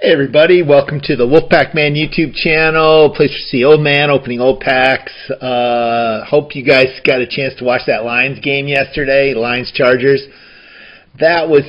Hey everybody, welcome to the Wolfpack Man YouTube channel, place to see old man opening old packs. Hope you guys got a chance to watch that Lions game yesterday, Lions-Chargers. That was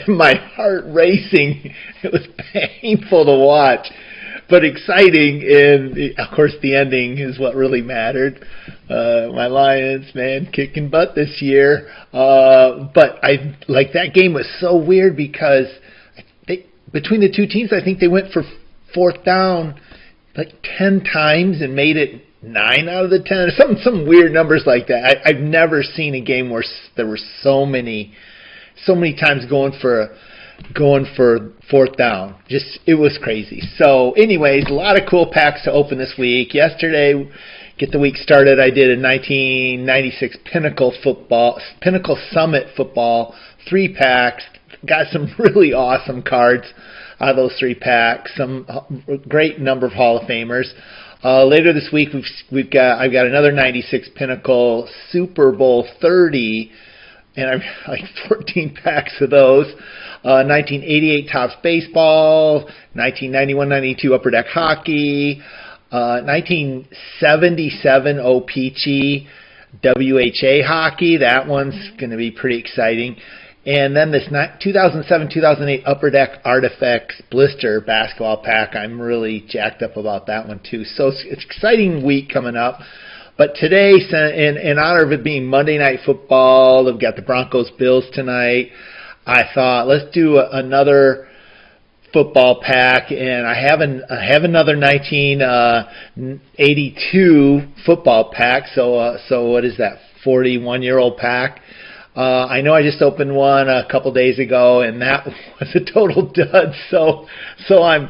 my heart racing. It was painful to watch, but exciting, and of course the ending is what really mattered. My Lions, man, kicking butt this year. But that game was so weird because between the two teams, I think they went for fourth down like 10 times and made it 9 out of the 10. Some weird numbers like that. I've never seen a game where there were so many times going for fourth down. It was crazy. So anyways, a lot of cool packs to open this week. Yesterday, get the week started, I did a 1996 Pinnacle Summit football 3 packs. Got some really awesome cards out of those 3 packs. Some great number of Hall of Famers. Later this week, I've got another 96 Pinnacle Super Bowl 30, and I've like 14 packs of those. 1988 Topps Baseball, 1991-92 Upper Deck Hockey, 1977 O-Pee-Chee WHA Hockey. That one's going to be pretty exciting. And then this 2007-2008 Upper Deck Artifacts Blister Basketball Pack. I'm really jacked up about that one too. So it's an exciting week coming up. But today, in honor of it being Monday Night Football, they've got the Broncos-Bills tonight. I thought, let's do another football pack, and I have another 1982 football pack. So what is that? 41-year-old pack. I know I just opened one a couple days ago, and that was a total dud. So I'm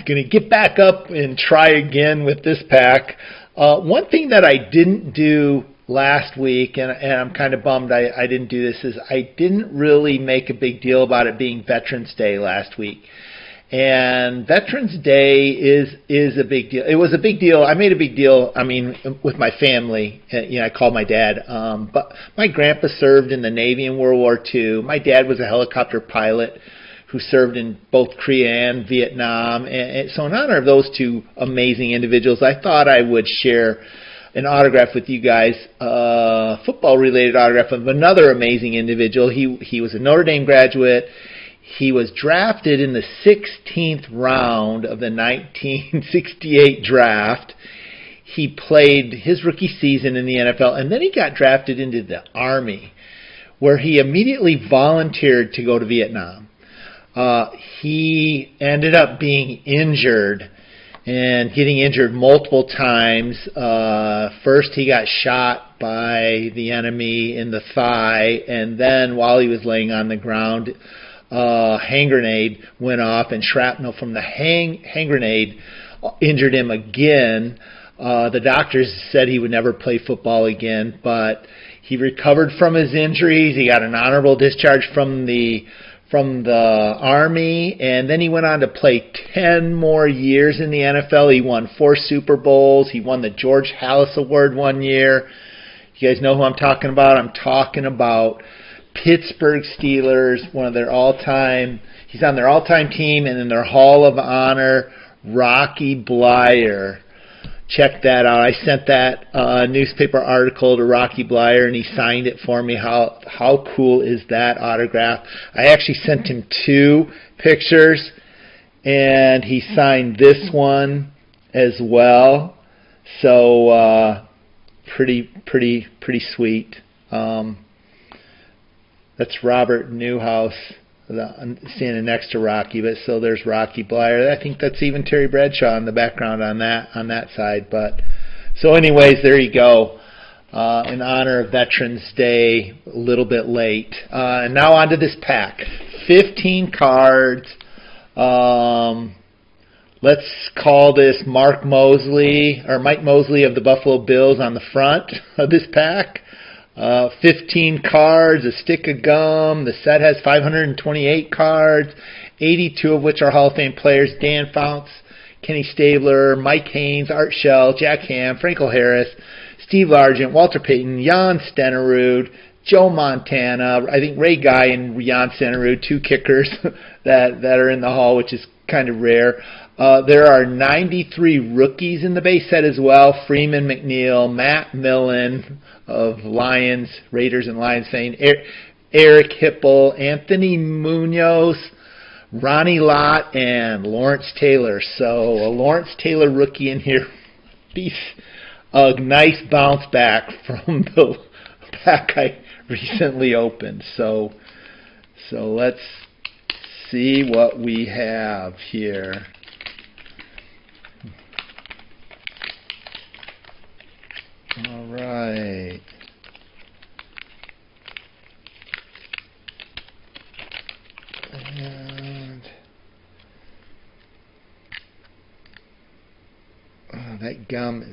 gonna get back up and try again with this pack. One thing that I didn't do last week, and I'm kind of bummed I didn't do this, is I didn't really make a big deal about it being Veterans Day last week. And Veterans Day is a big deal. It was a big deal. I made a big deal, with my family. I called my dad. But my grandpa served in the Navy in World War II. My dad was a helicopter pilot who served in both Korea and Vietnam. And so in honor of those two amazing individuals, I thought I would share an autograph with you guys, football-related autograph of another amazing individual. He was a Notre Dame graduate. He was drafted in the 16th round of the 1968 draft. He played his rookie season in the NFL, and then he got drafted into the Army, where he immediately volunteered to go to Vietnam. He ended up being injured and getting injured multiple times. First, he got shot by the enemy in the thigh, and then while he was laying on the ground, hand grenade went off, and shrapnel from the hand grenade injured him again. The doctors said he would never play football again, but he recovered from his injuries. He got an honorable discharge from the Army, and then he went on to play 10 more years in the NFL. He won 4 Super Bowls. He won the George Halas Award one year. You guys know who I'm talking about? I'm talking about Pittsburg Steelers, he's on their all-time team, and in their Hall of Honor, Rocky Bleier. Check that out. I sent that newspaper article to Rocky Bleier, and he signed it for me. How cool is that autograph? I actually sent him 2 pictures, and he signed this one as well. So pretty sweet. That's Robert Newhouse standing next to Rocky, but so there's Rocky Bleier. I think that's even Terry Bradshaw in the background on that side. But so, anyways, there you go. In honor of Veterans Day, a little bit late. And now on to this pack. 15 cards. Let's call this Mike Mosley of the Buffalo Bills on the front of this pack. 15 cards, a stick of gum. The set has 528 cards, 82 of which are Hall of Fame players: Dan Fouts, Kenny Stabler, Mike Haynes, Art Shell, Jack Ham, Franco Harris, Steve Largent, Walter Payton, Jan Stenerud, Joe Montana, I think Ray Guy and Jan Stenerud, 2 kickers that are in the Hall, which is kind of rare. There are 93 rookies in the base set as well. Freeman McNeil, Matt Millen of Lions, Raiders and Lions fame, Eric Hipple, Anthony Munoz, Ronnie Lott, and Lawrence Taylor. So a Lawrence Taylor rookie in here. A nice bounce back from the pack I recently opened. So let's see what we have here. All right. And that gum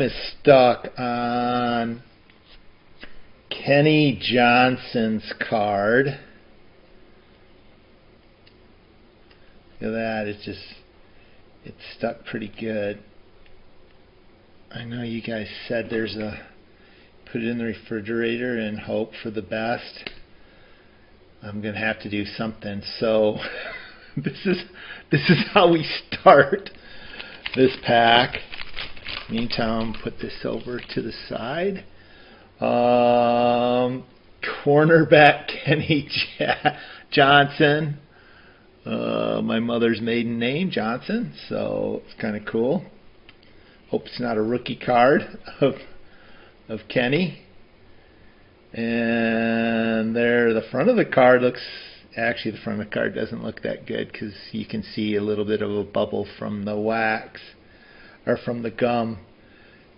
is stuck on Kenny Johnson's card. Look at that. It's stuck pretty good. I know you guys said put it in the refrigerator and hope for the best. I'm going to have to do something. So this is how we start this pack. Meantime, put this over to the side. Cornerback Kenny Johnson. My mother's maiden name, Johnson. So it's kind of cool. Hope it's not a rookie card of Kenny. And there, the front of the card looks, actually the front of the card doesn't look that good because you can see a little bit of a bubble from the wax, or from the gum,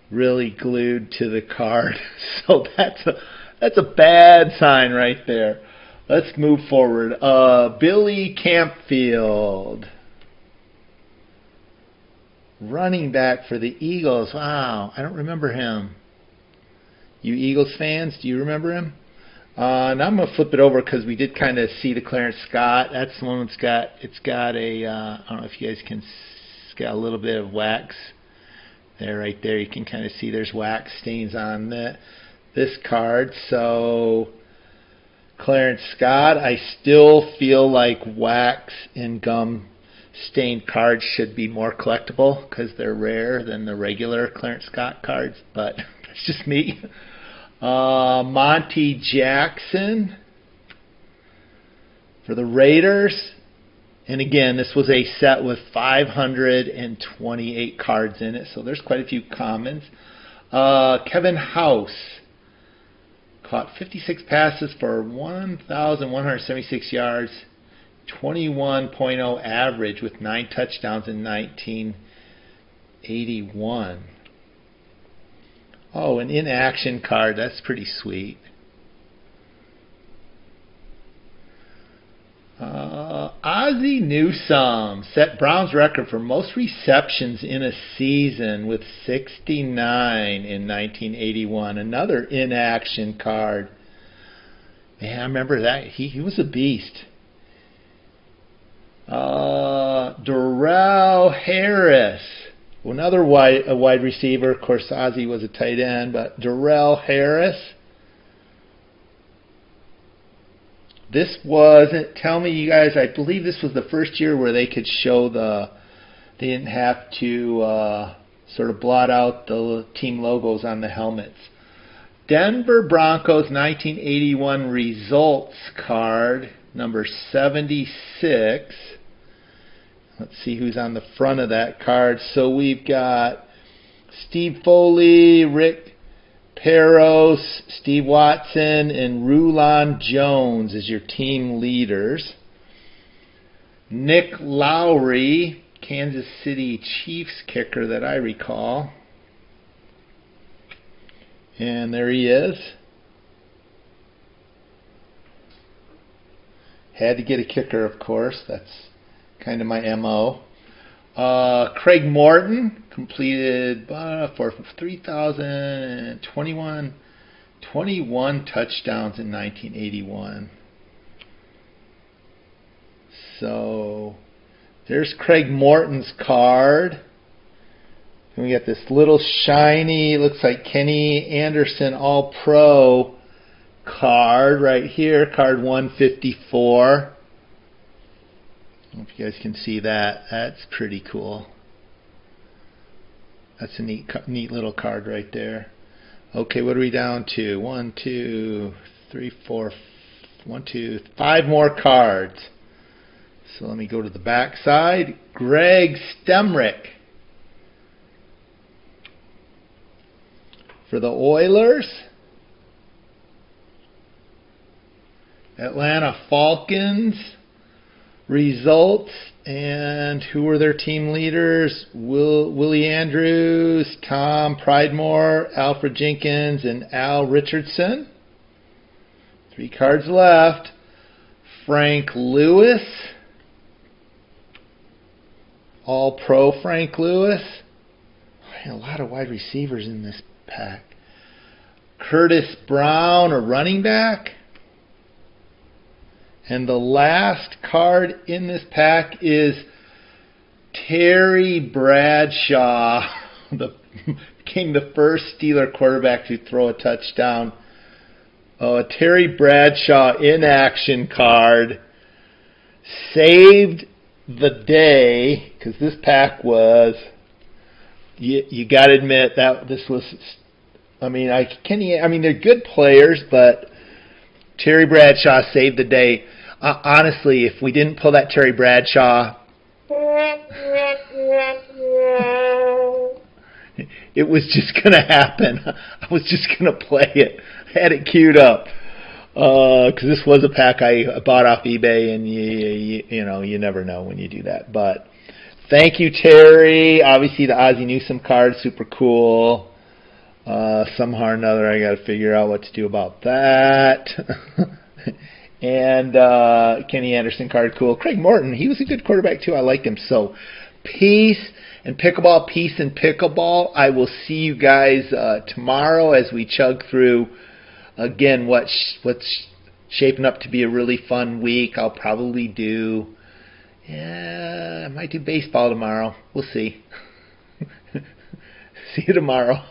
really glued to the card. So that's a bad sign right there. Let's move forward. Billy Campfield, running back for the Eagles. Wow, I don't remember him. You Eagles fans, do you remember him? And I'm going to flip it over because we did kind of see the Clarence Scott. That's the one it's got a, I don't know if you guys can, it's got a little bit of wax there, right there. You can kind of see there's wax stains on this card. So Clarence Scott, I still feel like wax and gum stained cards should be more collectible because they're rare than the regular Clarence Scott cards, but that's just me. Monty Jackson for the Raiders. And again, this was a set with 528 cards in it, so there's quite a few commons. Kevin House caught 56 passes for 1,176 yards, 21.0 average with 9 touchdowns in 1981. Oh, an in-action card. That's pretty sweet. Ozzie Newsome set Browns record for most receptions in a season with 69 in 1981. Another in-action card. Man, I remember that. He was a beast. Darrell Harris. Another wide receiver. Of course, Ozzie was a tight end, but Darrell Harris. This wasn't, tell me you guys, I believe this was the first year where they could show they didn't have to sort of blot out the team logos on the helmets. Denver Broncos 1981 results card, number 76. Let's see who's on the front of that card. So we've got Steve Foley, Rick Peros, Steve Watson, and Rulon Jones as your team leaders. Nick Lowry, Kansas City Chiefs kicker that I recall. And there he is. Had to get a kicker, of course. That's kind of my MO. Craig Morton completed for 3,021 touchdowns in 1981. So there's Craig Morton's card. And we got this little shiny, looks like Kenny Anderson All-Pro card right here, card 154. I don't know if you guys can see that. That's pretty cool. That's a neat little card right there. Okay, what are we down to? 1, 2, 3, 4, 1, 2, 5 more cards. So let me go to the back side. Greg Stemrick for the Oilers. Atlanta Falcons. Results and who were their team leaders? Willie Andrews, Tom Pridemore, Alfred Jenkins, and Al Richardson. 3 cards left. Frank Lewis. All-Pro Frank Lewis. A lot of wide receivers in this pack. Curtis Brown, a running back. And the last card in this pack is Terry Bradshaw, became the first Steeler quarterback to throw a touchdown. A Terry Bradshaw in action card. Saved the day, because this pack was, you got to admit that this was, they're good players, but Terry Bradshaw saved the day. Honestly, if we didn't pull that Terry Bradshaw, it was just going to happen. I was just going to play it. I had it queued up because this was a pack I bought off eBay, and you never know when you do that. But thank you, Terry. Obviously, the Ozzie Newsome card, super cool. Somehow or another, I got to figure out what to do about that. And Kenny Anderson card, cool. Craig Morton, he was a good quarterback too. I liked him. So peace and pickleball. I will see you guys tomorrow as we chug through again what's shaping up to be a really fun week. I'll probably do, I might do baseball tomorrow. We'll see. See you tomorrow.